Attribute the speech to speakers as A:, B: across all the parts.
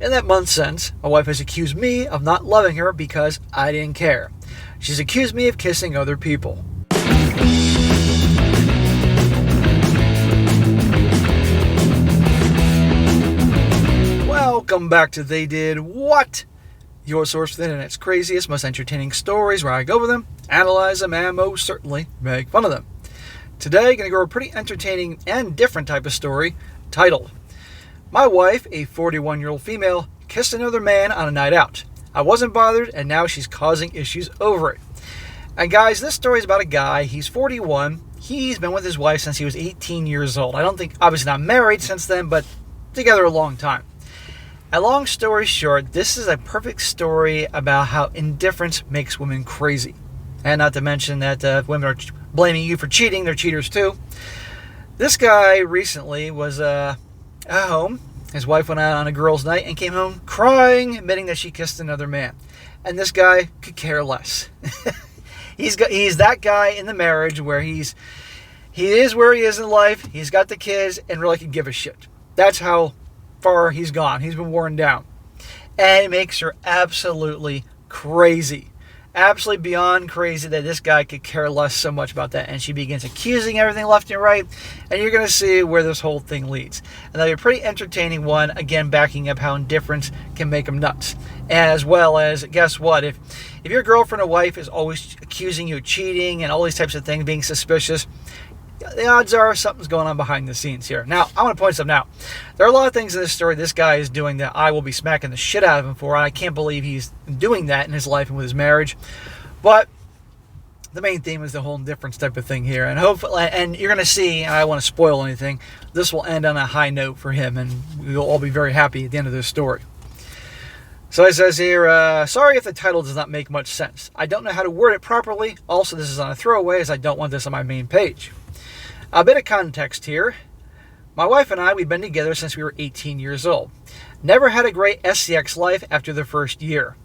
A: In that month since, my wife has accused me of not loving her because I didn't care. She's accused me of kissing other people. Welcome back to They Did What? Your source for the internet's craziest, most entertaining stories, where I go over them, analyze them, and most certainly make fun of them. Today, I'm going to go over a pretty entertaining and different type of story titled, My Wife, a 41-year-old female, kissed another man on a night out. I wasn't bothered, and now she's causing issues over it. And guys, this story is about a guy. He's 41. He's been with his wife since he was 18 years old. I don't think, obviously not married since then, but together a long time. A long story short, this is a perfect story about how indifference makes women crazy. And not to mention that if women are blaming you for cheating, they're cheaters too. This guy recently was at home. His wife went out on a girls' night and came home crying, admitting that she kissed another man. And this guy could care less. He's that guy in the marriage where he is where he is in life. He's got the kids and really can give a shit. That's how far he's gone. He's been worn down. And it makes her absolutely crazy. Absolutely beyond crazy that this guy could care less so much about that. And she begins accusing everything left and right. And you're going to see where this whole thing leads. And that'll be a pretty entertaining one. Again, backing up how indifference can make them nuts. As well as, guess what? If your girlfriend or wife is always accusing you of cheating and all these types of things, being suspicious, the odds are something's going on behind the scenes here. Now, I want to point something out. There are a lot of things in this story this guy is doing that I will be smacking the shit out of him for. And I can't believe he's doing that in his life and with his marriage. But the main theme is the whole indifference type of thing here. And hopefully, and you're going to see, and I don't want to spoil anything, this will end on a high note for him. And we'll all be very happy at the end of this story. So it says here, sorry if the title does not make much sense. I don't know how to word it properly. Also, this is on a throwaway as I don't want this on my main page. A bit of context here. My wife and I, we've been together since we were 18 years old. Never had a great SCX life after the first year.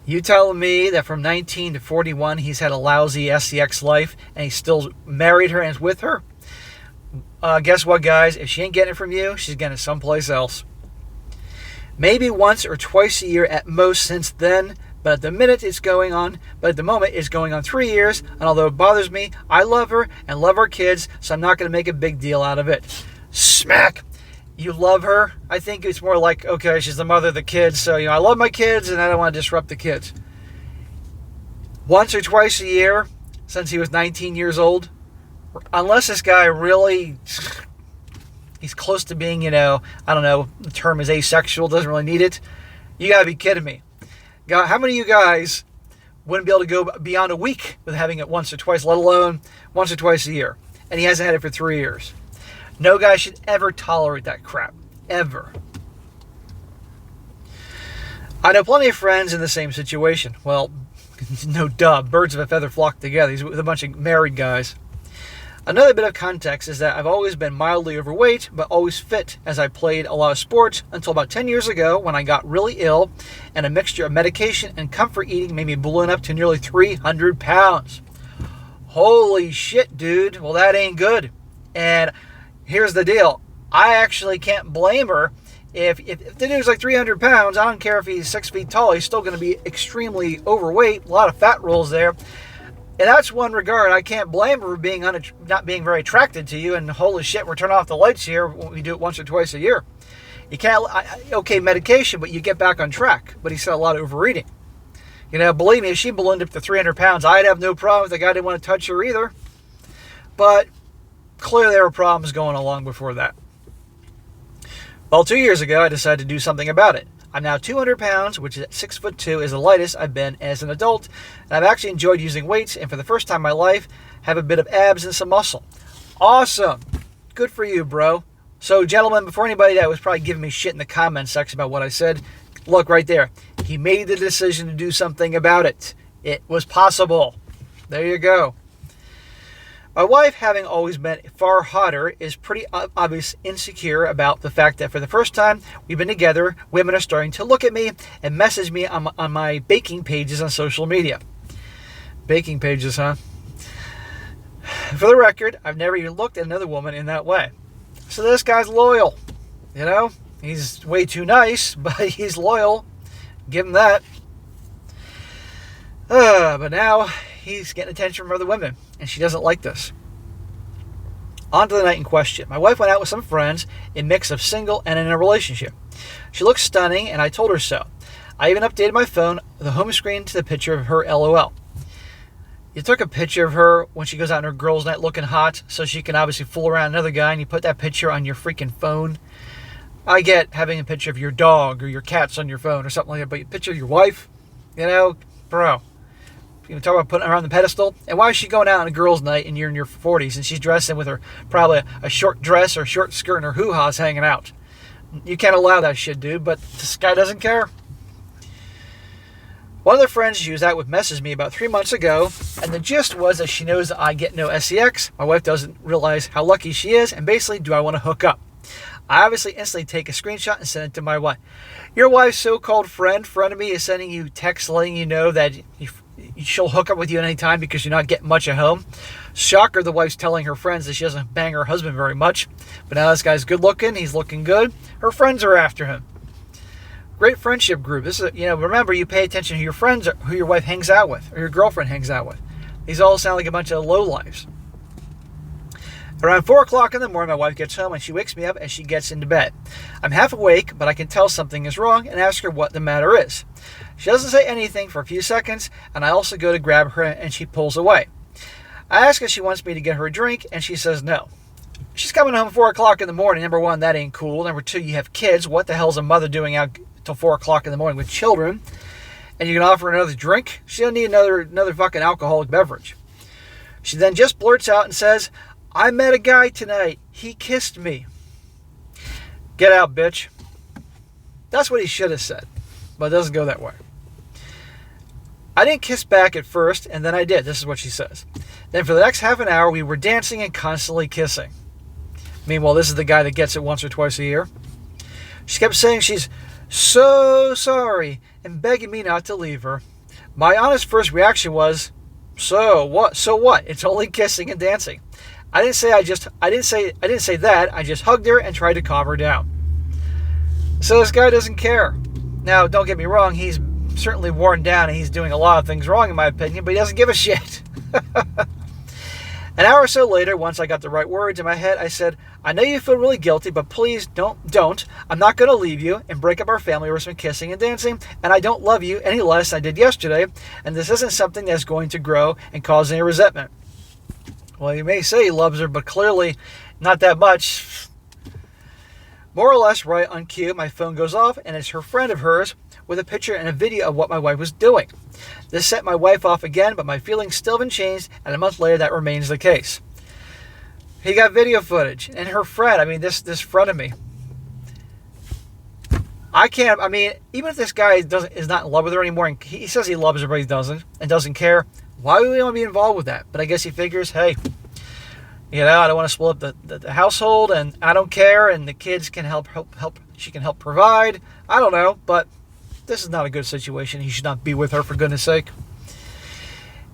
A: You telling me that from 19 to 41 he's had a lousy SCX life and he still married her and is with her? Guess what, guys? If she ain't getting it from you, she's getting it someplace else. Maybe once or twice a year at most since then. But at the moment it's going on 3 years, and although it bothers me, I love her and love our kids, so I'm not going to make a big deal out of it. Smack! You love her? I think it's more like, okay, she's the mother of the kids, so I love my kids and I don't want to disrupt the kids. Once or twice a year since he was 19 years old, unless this guy really, he's close to being, I don't know, the term is asexual, doesn't really need it. You got to be kidding me. How many of you guys wouldn't be able to go beyond a week with having it once or twice, let alone once or twice a year? And he hasn't had it for 3 years. No guy should ever tolerate that crap. Ever. I know plenty of friends in the same situation. Well, no duh. Birds of a feather flock together. He's with a bunch of married guys. Another bit of context is that I've always been mildly overweight, but always fit as I played a lot of sports until about 10 years ago when I got really ill and a mixture of medication and comfort eating made me balloon up to nearly 300 pounds. Holy shit, dude. Well, that ain't good. And here's the deal. I actually can't blame her. If the dude's like 300 pounds, I don't care if he's 6 feet tall, he's still going to be extremely overweight. A lot of fat rolls there. And that's one regard. I can't blame her for not being very attracted to you. And holy shit, we're turning off the lights here when we do it once or twice a year. You can't, okay, medication, but you get back on track. But he said a lot of overeating. Believe me, if she ballooned up to 300 pounds, I'd have no problem if the guy didn't want to touch her either. But clearly there were problems going along before that. Well, 2 years ago, I decided to do something about it. I'm now 200 pounds, which at 6'2" is the lightest I've been as an adult. And I've actually enjoyed using weights, and for the first time in my life, have a bit of abs and some muscle. Awesome. Good for you, bro. So, gentlemen, before anybody that was probably giving me shit in the comments section about what I said, look right there. He made the decision to do something about it. It was possible. There you go. My wife, having always been far hotter, is pretty obvious insecure about the fact that for the first time we've been together, women are starting to look at me and message me on my baking pages on social media. Baking pages, huh? For the record, I've never even looked at another woman in that way. So this guy's loyal, He's way too nice, but he's loyal. Give him that. But now he's getting attention from other women, and she doesn't like this. On to the night in question. My wife went out with some friends, a mix of single and in a relationship. She looked stunning, and I told her so. I even updated my phone, the home screen, to the picture of her LOL. You took a picture of her when she goes out on her girls' night looking hot, so she can obviously fool around another guy, and you put that picture on your freaking phone. I get having a picture of your dog or your cats on your phone or something like that, but you picture your wife, bro. You talk about putting her on the pedestal. And why is she going out on a girls' night and you're in your 40s and she's dressed in with her probably a short dress or a short skirt and her hoo-ha's hanging out? You can't allow that shit, dude, but this guy doesn't care. One of the friends she was out with messaged me about 3 months ago, and the gist was that she knows that I get no sex. My wife doesn't realize how lucky she is, and basically, do I want to hook up? I obviously instantly take a screenshot and send it to my wife. Your wife's so-called friend of me is sending you text letting you know that she'll hook up with you at any time because you're not getting much at home. Shocker, the wife's telling her friends that she doesn't bang her husband very much. But now this guy's good looking, he's looking good. Her friends are after him. Great friendship group. This is, remember, you pay attention to who your friends are, who your wife hangs out with, or your girlfriend hangs out with. These all sound like a bunch of lowlifes. Around 4 o'clock in the morning, my wife gets home and she wakes me up as she gets into bed. I'm half awake, but I can tell something is wrong and ask her what the matter is. She doesn't say anything for a few seconds, and I also go to grab her and she pulls away. I ask if she wants me to get her a drink, and she says no. She's coming home at 4 o'clock in the morning. Number one, that ain't cool. Number two, you have kids. What the hell's a mother doing out till 4 o'clock in the morning with children? And you can offer another drink? She don't need another fucking alcoholic beverage. She then just blurts out and says, I met a guy tonight. He kissed me. Get out, bitch. That's what he should have said, but it doesn't go that way. I didn't kiss back at first, and then I did. This is what she says. Then for the next half an hour, we were dancing and constantly kissing. Meanwhile, this is the guy that gets it once or twice a year. She kept saying she's so sorry and begging me not to leave her. My honest first reaction was, so what? So what? It's only kissing and dancing. I didn't say that. I just hugged her and tried to calm her down. So this guy doesn't care. Now, don't get me wrong, he's certainly worn down and he's doing a lot of things wrong in my opinion, but he doesn't give a shit. An hour or so later, once I got the right words in my head, I said, I know you feel really guilty, but please don't. I'm not going to leave you and break up our family over some kissing and dancing, and I don't love you any less than I did yesterday, and this isn't something that's going to grow and cause any resentment. Well, you may say he loves her, but clearly not that much. More or less right on cue, my phone goes off, and it's her friend of hers with a picture and a video of what my wife was doing. This set my wife off again, but my feelings still haven't changed, and a month later that remains the case. He got video footage, and her friend, this friend of me. Even if this guy is not in love with her anymore, and he says he loves her, but he doesn't care, why would we want to be involved with that? But I guess he figures, hey, I don't want to split up the household, and I don't care, and the kids can help. She can help provide. I don't know, but this is not a good situation. He should not be with her, for goodness sake.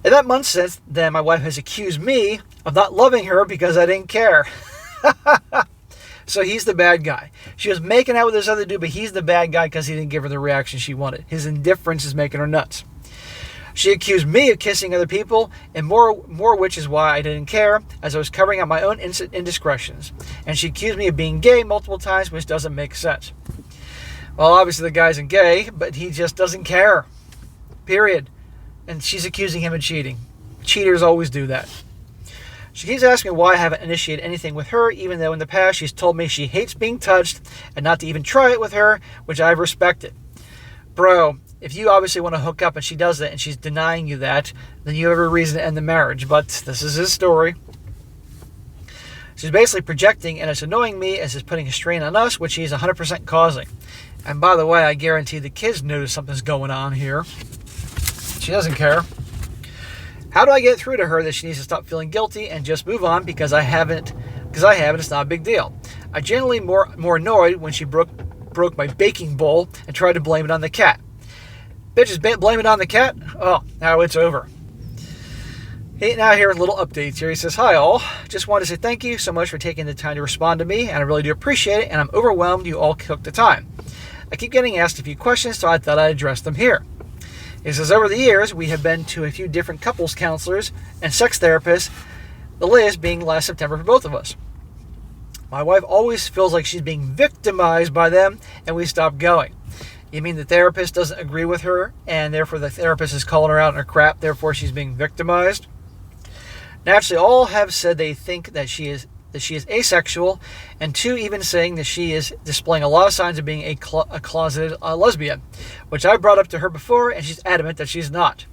A: In that month since then, my wife has accused me of not loving her because I didn't care. So he's the bad guy. She was making out with this other dude, but he's the bad guy because he didn't give her the reaction she wanted. His indifference is making her nuts. She accused me of kissing other people, and more which is why I didn't care, as I was covering up my own indiscretions. And she accused me of being gay multiple times, which doesn't make sense. Well, obviously the guy isn't gay, but he just doesn't care. Period. And she's accusing him of cheating. Cheaters always do that. She keeps asking me why I haven't initiated anything with her, even though in the past she's told me she hates being touched and not to even try it with her, which I've respected. Bro, if you obviously want to hook up and she does it and she's denying you that, then you have a reason to end the marriage. But this is his story. She's basically projecting, and it's annoying me as it's putting a strain on us, which he's 100% causing. And by the way, I guarantee the kids notice something's going on here. She doesn't care. How do I get through to her that she needs to stop feeling guilty and just move on because I haven't, it's not a big deal. I generally more annoyed when she broke my baking bowl and tried to blame it on the cat. Bitches blame it on the cat? Oh, now it's over. Hey, now here are little updates here. He says, hi all. Just wanted to say thank you so much for taking the time to respond to me, and I really do appreciate it, and I'm overwhelmed you all took the time. I keep getting asked a few questions, so I thought I'd address them here. He says, over the years, we have been to a few different couples counselors and sex therapists, the latest being last September for both of us. My wife always feels like she's being victimized by them, and we stop going. You mean the therapist doesn't agree with her, and therefore the therapist is calling her out on her crap, therefore she's being victimized? Naturally, all have said they think that she is asexual, and two even saying that she is displaying a lot of signs of being a closeted lesbian, which I brought up to her before, and she's adamant that she's not.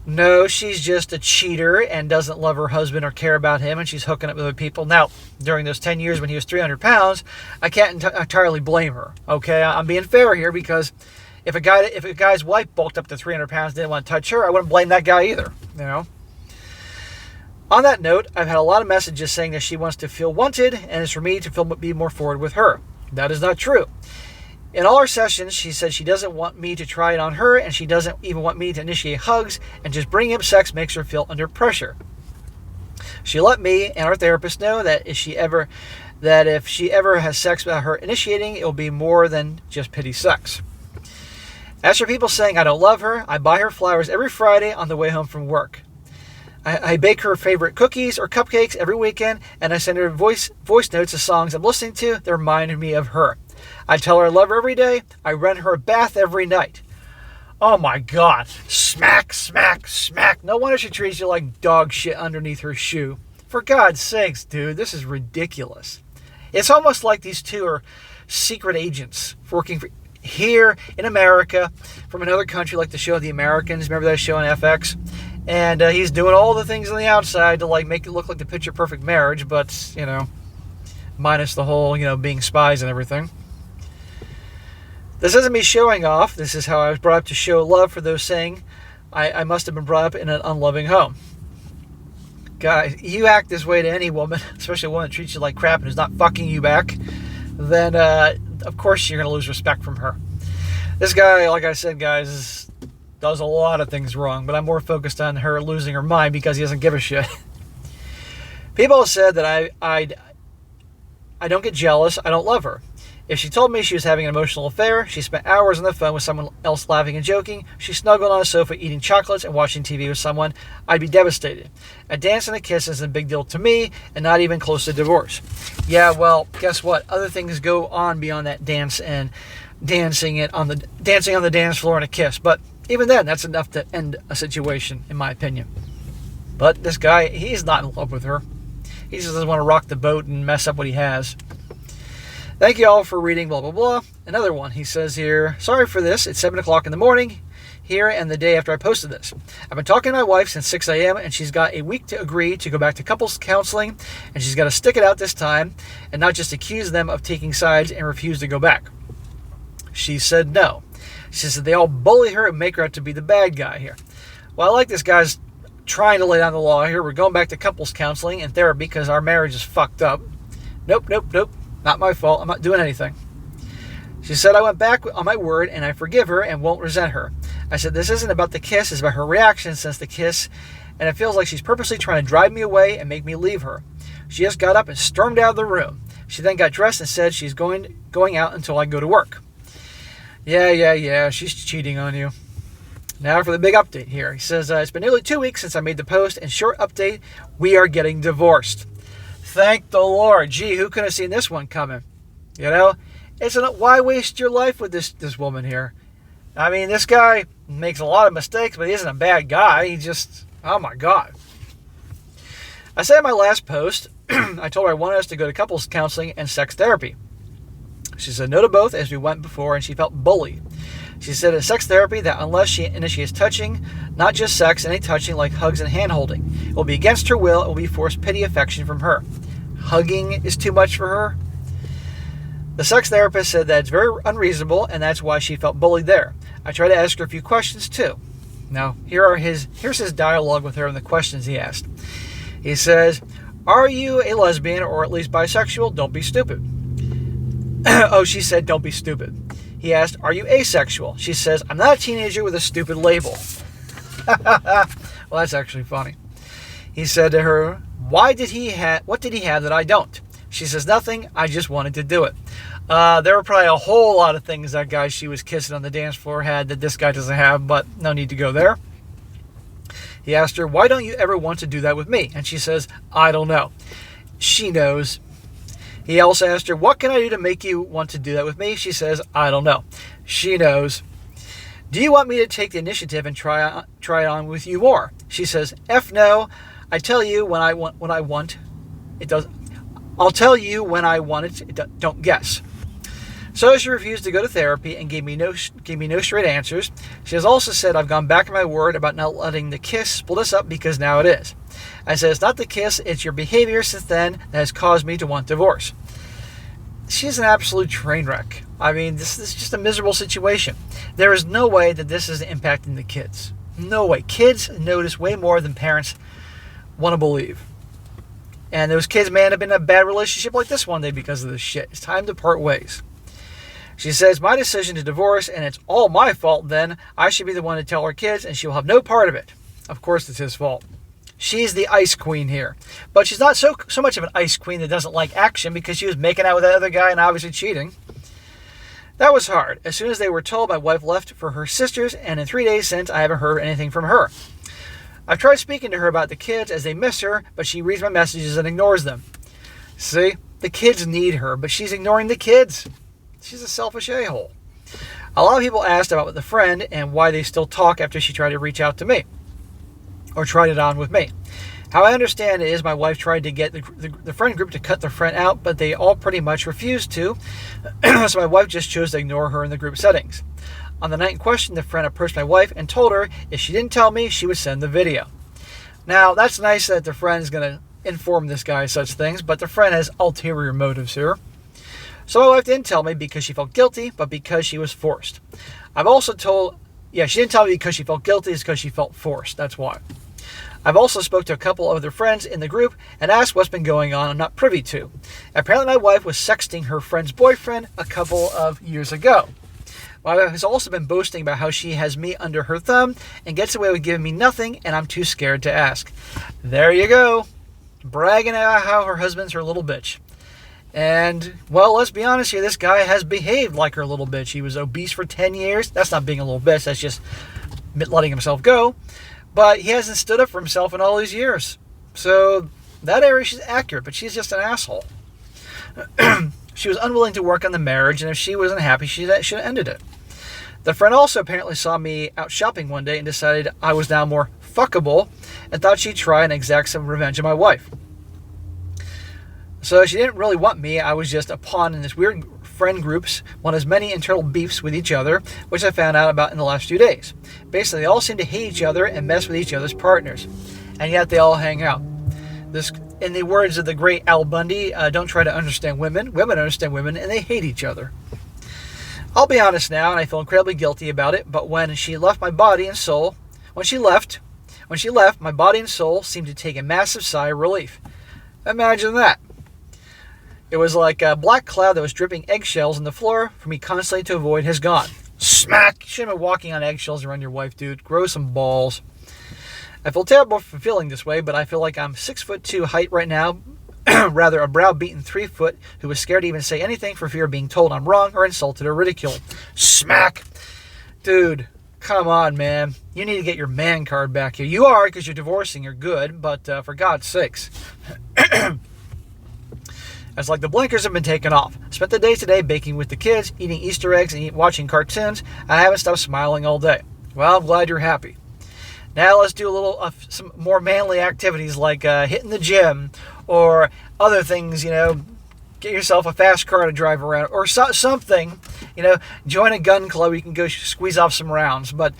A: No, she's just a cheater and doesn't love her husband or care about him, and she's hooking up with other people. Now, during those 10 years when he was 300 pounds, I can't entirely blame her, okay? I'm being fair here, because if a guy's wife bulked up to 300 pounds and didn't want to touch her, I wouldn't blame that guy either, you know? On that note, I've had a lot of messages saying that she wants to feel wanted and it's for me to be more forward with her. That is not true. In all our sessions, she said she doesn't want me to try it on her, and she doesn't even want me to initiate hugs, and just bringing up sex makes her feel under pressure. She let me and our therapist know that if she ever has sex without her initiating, it will be more than just pity sex. As for people saying I don't love her, I buy her flowers every Friday on the way home from work. I bake her favorite cookies or cupcakes every weekend, and I send her voice notes of songs I'm listening to that remind me of her. I tell her I love her every day. I run her a bath every night. Oh my God. Smack, smack, smack. No wonder she treats you like dog shit underneath her shoe. For God's sakes, dude, this is ridiculous. It's almost like these two are secret agents working here in America from another country, like the show The Americans. Remember that show on FX? And he's doing all the things on the outside to like make it look like the picture perfect marriage, but, you know, minus the whole, you know, being spies and everything. This isn't me showing off. This is how I was brought up to show love for those saying I must have been brought up in an unloving home. Guys, you act this way to any woman, especially a woman that treats you like crap and is not fucking you back, then of course you're going to lose respect from her. This guy, like I said, guys, does a lot of things wrong, but I'm more focused on her losing her mind because he doesn't give a shit. People have said that I don't get jealous, I don't love her. If she told me she was having an emotional affair, she spent hours on the phone with someone else laughing and joking, she snuggled on a sofa eating chocolates and watching TV with someone, I'd be devastated. A dance and a kiss isn't a big deal to me, and not even close to divorce. Yeah, well, guess what? Other things go on beyond that dance and dancing on the dance floor and a kiss, but even then, that's enough to end a situation, in my opinion. But this guy, he's not in love with her. He just doesn't want to rock the boat and mess up what he has. Thank you all for reading, blah, blah, blah. Another one, he says here, sorry for this. It's 7 o'clock in the morning here and the day after I posted this. I've been talking to my wife since 6 a.m. and she's got a week to agree to go back to couples counseling, and she's got to stick it out this time and not just accuse them of taking sides and refuse to go back. She said no. She said they all bully her and make her out to be the bad guy here. Well, I like this guy's trying to lay down the law here. We're going back to couples counseling and therapy because our marriage is fucked up. Nope. Not my fault. I'm not doing anything. She said I went back on my word and I forgive her and won't resent her. I said this isn't about the kiss, it's about her reaction since the kiss, and it feels like she's purposely trying to drive me away and make me leave her. She just got up and stormed out of the room. She then got dressed and said she's going out until I go to work. Yeah, she's cheating on you. Now for the big update here. He says, it's been nearly 2 weeks since I made the post, and short update, we are getting divorced. Thank the Lord. Gee, who could have seen this one coming? You know, why waste your life with this woman here? I mean, this guy makes a lot of mistakes, but he isn't a bad guy. He just, oh my God. I said in my last post, I told her I wanted us to go to couples counseling and sex therapy. She said no to both as we went before, and she felt bullied. She said in sex therapy that unless she initiates touching, not just sex, any touching like hugs and hand-holding, it will be against her will, it will be forced pity affection from her. Hugging is too much for her. The sex therapist said that it's very unreasonable, and that's why she felt bullied there. I tried to ask her a few questions too. Now, here's his dialogue with her and the questions he asked. He says, are you a lesbian or at least bisexual? Don't be stupid. Oh, she said, don't be stupid. He asked, are you asexual? She says, I'm not a teenager with a stupid label. Well, that's actually funny. He said to her, what did he have that I don't? She says, nothing, I just wanted to do it. There were probably a whole lot of things that guy she was kissing on the dance floor had that this guy doesn't have, but no need to go there. He asked her, why don't you ever want to do that with me? And she says, I don't know. She knows. He also asked her, what can I do to make you want to do that with me? She says, I don't know. She knows. Do you want me to take the initiative and try it on with you more? She says, F no. I tell you when I want. It does. I'll tell you when I want it. Don't guess. So she refused to go to therapy and gave me no straight answers. She has also said I've gone back on my word about not letting the kiss split us up because now it is. I said it's not the kiss, it's your behavior since then that has caused me to want divorce. She's an absolute train wreck. I mean, this is just a miserable situation. There is no way that this is impacting the kids. No way. Kids notice way more than parents want to believe. And those kids may end up in a bad relationship like this one day because of this shit. It's time to part ways. She says, my decision to divorce, and it's all my fault then. I should be the one to tell her kids, and she will have no part of it. Of course it's his fault. She's the ice queen here. But she's not so much of an ice queen that doesn't like action because she was making out with that other guy and obviously cheating. That was hard. As soon as they were told, my wife left for her sisters, and in 3 days since, I haven't heard anything from her. I've tried speaking to her about the kids as they miss her, but she reads my messages and ignores them. See? The kids need her, but she's ignoring the kids. She's a selfish a-hole. A lot of people asked about the friend and why they still talk after she tried to reach out to me. Or tried it on with me. How I understand it is my wife tried to get the friend group to cut the friend out, but they all pretty much refused to. So my wife just chose to ignore her in the group settings. On the night in question, the friend approached my wife and told her if she didn't tell me, she would send the video. Now, that's nice that the friend is going to inform this guy of such things, but the friend has ulterior motives here. So my wife didn't tell me because she felt guilty, but because she was forced. I've also told... Yeah, she didn't tell me because she felt guilty, it's because she felt forced. That's why. I've also spoke to a couple of other friends in the group and asked what's been going on I'm not privy to. Apparently my wife was sexting her friend's boyfriend a couple of years ago. My wife has also been boasting about how she has me under her thumb and gets away with giving me nothing, and I'm too scared to ask. There you go. Bragging about how her husband's her little bitch. And, well, let's be honest here, this guy has behaved like her little bitch. He was obese for 10 years. That's not being a little bitch, that's just letting himself go. But he hasn't stood up for himself in all these years. So, that area she's accurate, but she's just an asshole. She was unwilling to work on the marriage, and if she wasn't happy, she should have ended it. The friend also apparently saw me out shopping one day and decided I was now more fuckable and thought she'd try and exact some revenge on my wife. So she didn't really want me. I was just a pawn in this weird friend groups, one has many internal beefs with each other, which I found out about in the last few days. Basically, they all seem to hate each other and mess with each other's partners. And yet they all hang out. This, in the words of the great Al Bundy, don't try to understand women. Women understand women, and they hate each other. I'll be honest now, and I feel incredibly guilty about it, but when she left my body and soul, when she left, my body and soul seemed to take a massive sigh of relief. Imagine that. It was like a black cloud that was dripping eggshells on the floor for me constantly to avoid has gone. Smack! You shouldn't have been walking on eggshells around your wife, dude. Grow some balls. I feel terrible for feeling this way, but I feel like I'm 6'2" height right now, rather a browbeaten 3 foot who was scared to even say anything for fear of being told I'm wrong or insulted or ridiculed. Smack! Dude, come on, man. You need to get your man card back here. You are, because you're divorcing, you're good, but for God's sakes. It's like the blinkers have been taken off. Spent the day today baking with the kids, eating Easter eggs, and watching cartoons. I haven't stopped smiling all day. Well, I'm glad you're happy. Now let's do a little some more manly activities like hitting the gym or other things, get yourself a fast car to drive around or something, join a gun club. You can go squeeze off some rounds. But,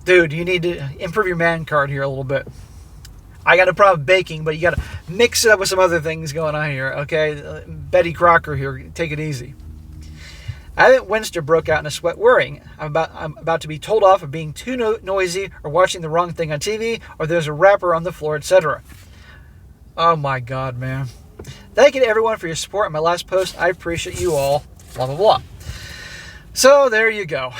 A: dude, you need to improve your man card here a little bit. I got no problem with baking, but you got to mix it up with some other things going on here, okay? Betty Crocker here, take it easy. I think Winster broke out in a sweat worrying. I'm about to be told off of being too noisy or watching the wrong thing on TV or there's a rapper on the floor, etc. Oh my God, man. Thank you to everyone for your support on my last post. I appreciate you all. Blah, blah, blah. So there you go.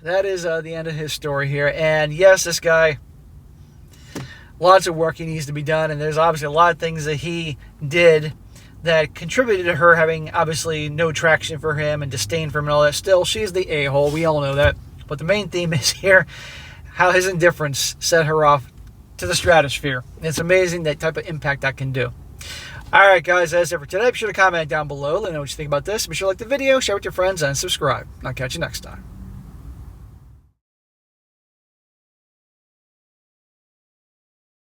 A: that is the end of his story here. And yes, this guy, lots of work he needs to be done, and there's obviously a lot of things that he did that contributed to her having obviously no traction for him and disdain for him and all that. Still, she's the a-hole. We all know that. But the main theme is here how his indifference set her off to the stratosphere. It's amazing that type of impact that can do. All right, guys, that's it for today. Be sure to comment down below. Let me know what you think about this. Be sure to like the video, share with your friends, and subscribe. I'll catch you next time.